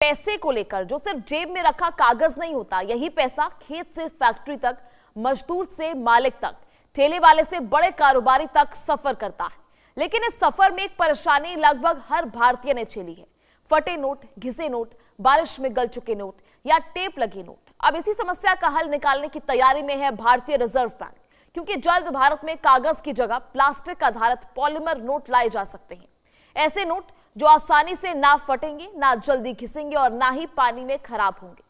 पैसे को लेकर जो सिर्फ जेब में रखा कागज नहीं होता, यही पैसा खेत से फैक्ट्री तक, मजदूर से मालिक तक, ठेले वाले से बड़े कारोबारी तक सफर करता है। लेकिन इस सफर में एक परेशानी लगभग हर भारतीय ने झेली है। फटे नोट, घिसे नोट, बारिश में गल चुके नोट या टेप लगे नोट। अब इसी समस्या का हल निकालने की तैयारी में है भारतीय रिजर्व बैंक, क्योंकि जल्द भारत में कागज की जगह प्लास्टिक आधारित पॉलीमर नोट लाए जा सकते हैं। ऐसे नोट जो आसानी से ना फटेंगे, ना जल्दी घिसेंगे और ना ही पानी में खराब होंगे।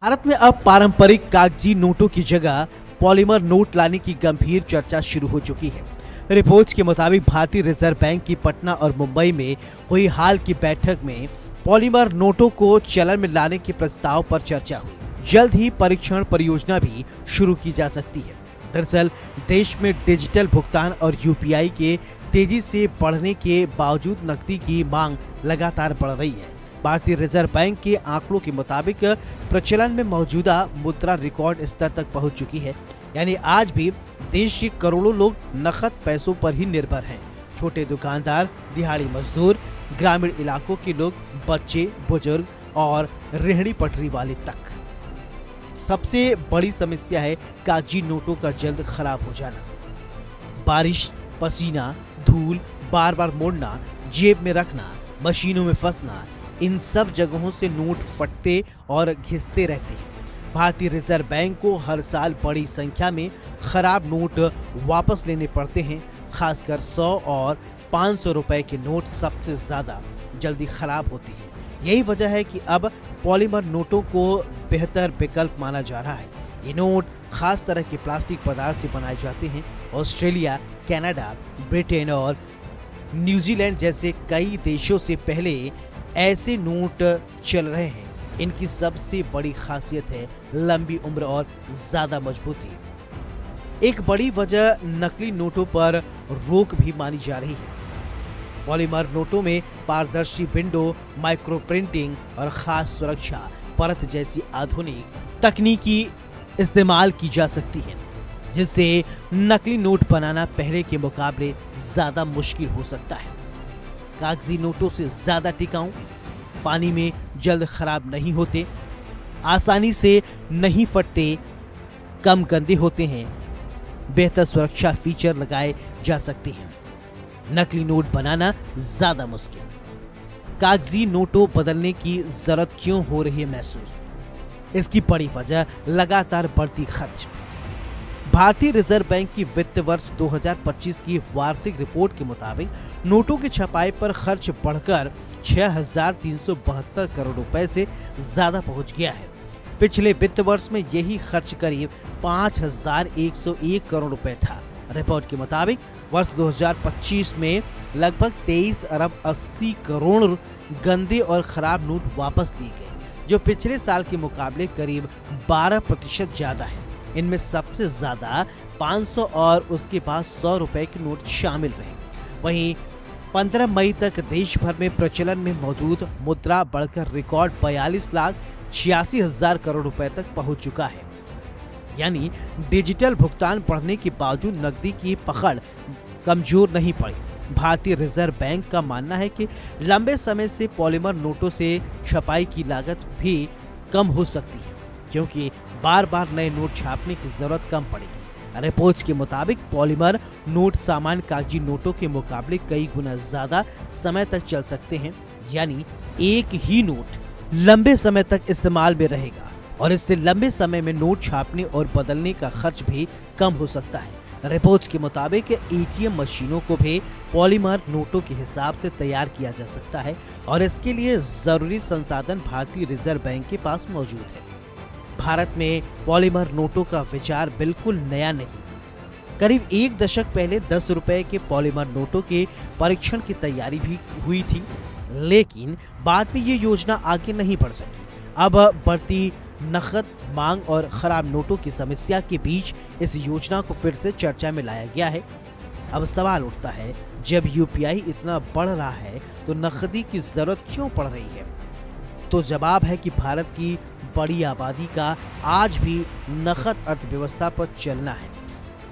भारत में अब पारंपरिक कागजी नोटों की जगह पॉलीमर नोट लाने की गंभीर चर्चा शुरू हो चुकी है। रिपोर्ट्स के मुताबिक भारतीय रिजर्व बैंक की पटना और मुंबई में हुई हाल की बैठक में पॉलीमर नोटों को चलन में लाने के प्रस्ताव पर चर्चा हुई। जल्द ही परीक्षण परियोजना भी शुरू की जा सकती है। दरअसल देश में डिजिटल भुगतान और यूपीआई के तेजी से बढ़ने के बावजूद नकदी की मांग लगातार बढ़ रही है। भारतीय रिजर्व बैंक के आंकड़ों के मुताबिक प्रचलन में मौजूदा मुद्रा रिकॉर्ड स्तर तक पहुंच चुकी है। यानी आज भी देश के करोड़ों लोग नकद पैसों पर ही निर्भर हैं। छोटे दुकानदार, दिहाड़ी मजदूर, ग्रामीण इलाकों के लोग, बच्चे, बुजुर्ग और रेहड़ी पटरी वाले तक। सबसे बड़ी समस्या है कागजी नोटों का जल्द खराब हो जाना। बारिश, पसीना, धूल, बार बार मोड़ना, जेब में रखना, मशीनों में फंसना, इन सब जगहों से नोट फटते और घिसते रहते हैं। भारतीय रिजर्व बैंक को हर साल बड़ी संख्या में खराब नोट वापस लेने पड़ते हैं। खासकर 100 और 500 रुपए के नोट सबसे ज्यादा जल्दी खराब होते हैं। यही वजह है कि अब पॉलीमर नोटों को बेहतर विकल्प माना जा रहा है। ये नोट खास तरह के प्लास्टिक पदार्थ से बनाए जाते हैं। ऑस्ट्रेलिया, कनाडा, ब्रिटेन और न्यूजीलैंड जैसे कई देशों से पहले ऐसे नोट चल रहे हैं। इनकी सबसे बड़ी खासियत है लंबी उम्र और ज्यादा मजबूती। एक बड़ी वजह नकली नोटों पर रोक भी मानी जा रही है। पॉलीमर नोटों में पारदर्शी विंडो, माइक्रो प्रिंटिंग और खास सुरक्षा परत जैसी आधुनिक तकनीकी इस्तेमाल की जा सकती है, जिससे नकली नोट बनाना पहले के मुकाबले ज्यादा मुश्किल हो सकता है। कागजी नोटों से ज्यादा टिकाऊ, पानी में जल्द खराब नहीं होते, आसानी से नहीं फटते, कम गंदे होते हैं, बेहतर सुरक्षा फीचर लगाए जा सकते हैं। नकली नोट बनाना ज्यादा मुश्किल। कागजी नोटों बदलने की जरूरत क्यों हो रही है महसूस? इसकी बड़ी वजह लगातार बढ़ती खर्च। भारतीय रिजर्व बैंक की वित्त वर्ष 2025 की वार्षिक रिपोर्ट के मुताबिक नोटों की छपाई पर खर्च बढ़कर 6,372 करोड़ रुपए से ज्यादा पहुंच गया है। पिछले वित्त वर्ष में यही खर्च करीब 5,101 करोड़ रुपए था। रिपोर्ट के मुताबिक वर्ष 2025 में लगभग 23 अरब 80 करोड़ गंदे और खराब नोट वापस लिए गए, जो पिछले साल के मुकाबले करीब 12% ज्यादा है। इनमें सबसे ज्यादा 500 और उसके बाद 100 रुपए के नोट शामिल रहे। वहीं 15 मई तक देश भर में प्रचलन में मौजूद मुद्रा बढ़कर रिकॉर्ड 42,86,000 करोड़ रुपए तक पहुंच चुका है। यानी डिजिटल भुगतान बढ़ने के बावजूद नकदी की पकड़ कमजोर नहीं पड़ी। भारतीय रिजर्व बैंक का मानना है कि लंबे समय से पॉलीमर नोटों से छपाई की लागत भी कम हो सकती है, क्योंकि बार बार नए नोट छापने की जरूरत कम पड़ेगी। रिपोर्ट्स के मुताबिक पॉलीमर नोट सामान्य कागजी नोटों के मुकाबले कई गुना ज्यादा समय तक चल सकते हैं। यानी एक ही नोट लंबे समय तक इस्तेमाल में रहेगा और इससे लंबे समय में नोट छापने और बदलने का खर्च भी कम हो सकता है। रिपोर्ट्स के मुताबिक एटीएम मशीनों को भी पॉलीमर नोटों के हिसाब से तैयार किया जा सकता है और इसके लिए जरूरी संसाधन भारतीय रिजर्व बैंक के पास मौजूद है। भारत में पॉलीमर नोटों का विचार बिल्कुल नया नहीं। करीब एक दशक पहले 10 रुपए के पॉलीमर नोटों के परीक्षण की तैयारी भी हुई थी, लेकिन बाद में ये योजना आगे नहीं बढ़ सकी। अब बढ़ती नकद मांग और खराब नोटों की समस्या के बीच इस योजना को फिर से चर्चा में लाया गया है। अब सवाल उठता है, जब यूपीआई इतना बढ़ रहा है तो नकदी की जरूरत क्यों पड़ रही है? तो जवाब है कि भारत की बड़ी आबादी का आज भी नकद अर्थव्यवस्था पर चलना है।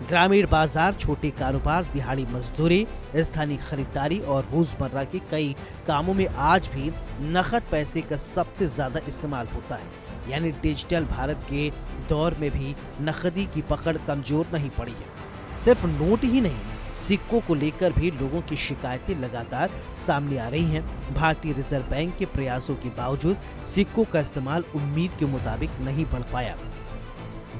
ग्रामीण बाजार, छोटे कारोबार, दिहाड़ी मजदूरी, स्थानीय खरीदारी और रोजमर्रा के कई कामों में आज भी नकद पैसे का सबसे ज्यादा इस्तेमाल होता है। यानी डिजिटल भारत के दौर में भी नकदी की पकड़ कमजोर नहीं पड़ी है। सिर्फ नोट ही नहीं, सिक्कों को लेकर भी लोगों की शिकायतें लगातार सामने आ रही हैं। भारतीय रिजर्व बैंक के प्रयासों के बावजूद सिक्कों का इस्तेमाल उम्मीद के मुताबिक नहीं बढ़ पाया।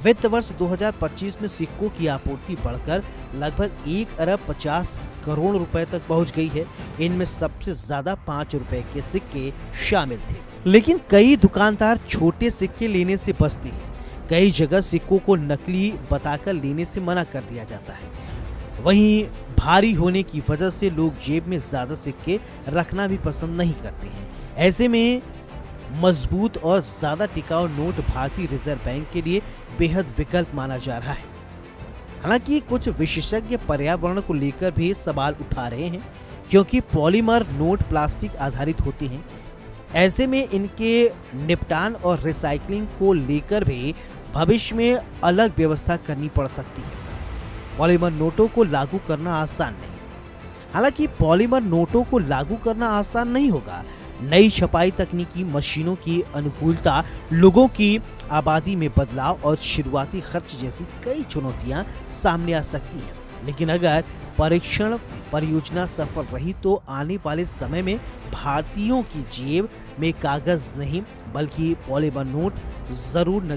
वित्त वर्ष 2025 में सिक्कों की आपूर्ति बढ़कर लगभग 1 अरब 50 करोड़ रुपए तक पहुंच गई है। इनमें सबसे ज्यादा 5 रुपए के सिक्के शामिल थे, लेकिन कई दुकानदार छोटे सिक्के लेने से बचते हैं। कई जगह सिक्कों को नकली बताकर लेने से मना कर दिया जाता है। वहीं भारी होने की वजह से लोग जेब में ज्यादा सिक्के रखना भी पसंद नहीं करते हैं। ऐसे में मजबूत और ज्यादा टिकाऊ नोट भारतीय रिजर्व बैंक के लिए बेहद विकल्प माना जा रहा है। हालांकि कुछ विशेषज्ञ पर्यावरण को लेकर भी सवाल उठा रहे हैं, क्योंकि पॉलीमर नोट प्लास्टिक आधारित होते हैं। ऐसे में इनके निपटान और रिसाइकलिंग को लेकर भी भविष्य में अलग व्यवस्था करनी पड़ सकती है। पॉलीमर नोटों को लागू करना आसान नहीं। हालांकि पॉलीमर नोटों को लागू करना आसान नहीं होगा। नई छपाई तकनीकी, मशीनों की अनुकूलता, लोगों की आबादी में बदलाव और शुरुआती खर्च जैसी कई चुनौतियां सामने आ सकती हैं। लेकिन अगर परीक्षण परियोजना सफल रही तो आने वाले समय में भारतीयों की जेब में कागज नहीं बल्कि पॉलीमर नोट जरूर